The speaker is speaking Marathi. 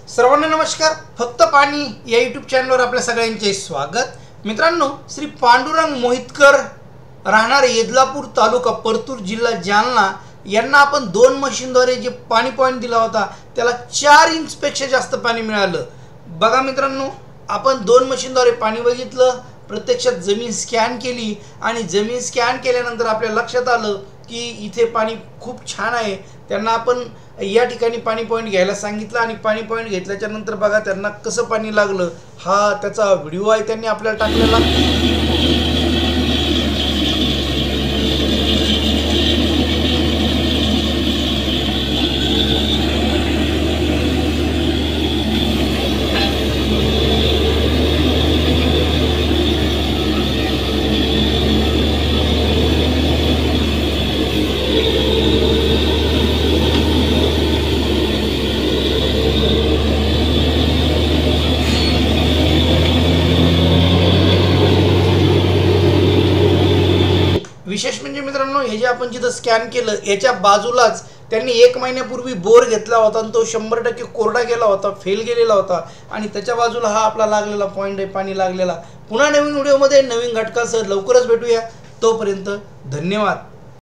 सर्वांना नमस्कार. फक्त पाणी या यूट्यूब चॅनलवर आपल्या सगळ्यांचे स्वागत. मित्रांनो, श्री पांडुरंग मोहितकर राहणार येदलापूर तालुका परतूर जिल्हा जालना यांना आपण 2 मशीनद्वारे जे पाणी पॉईंट दिला होता त्याला 4 इंचपेक्षा जास्त पाणी मिळालं. बघा मित्रांनो, आपण 2 मशीनद्वारे पाणी बघितलं, प्रत्यक्षात जमीन स्कॅन केली आणि जमीन स्कॅन केल्यानंतर आपल्या लक्षात आलं की इथे पाणी खूप छान आहे. त्यांना आपण या ठिकाणी पाणी पॉईंट घ्यायला सांगितलं आणि पाणी पॉईंट घेतल्याच्या नंतर बघा त्यांना कसं पाणी लागलं. हा त्याचा व्हिडिओ आहे त्यांनी आपल्याला टाकलेला. विशेष म्हणजे मित्रांनो, हे जे आपण जिथं स्कॅन केलं याच्या बाजूलाच त्यांनी 1 महिन्यापूर्वी बोर घेतला होता आणि तो 100% कोरडा गेला होता, फेल गेलेला होता आणि त्याच्या बाजूला हा आपला लागलेला पॉईंट आहे, पाणी लागलेला. पुन्हा नवीन व्हिडिओमध्ये नवीन घटकासह लवकरच भेटूया. तोपर्यंत धन्यवाद.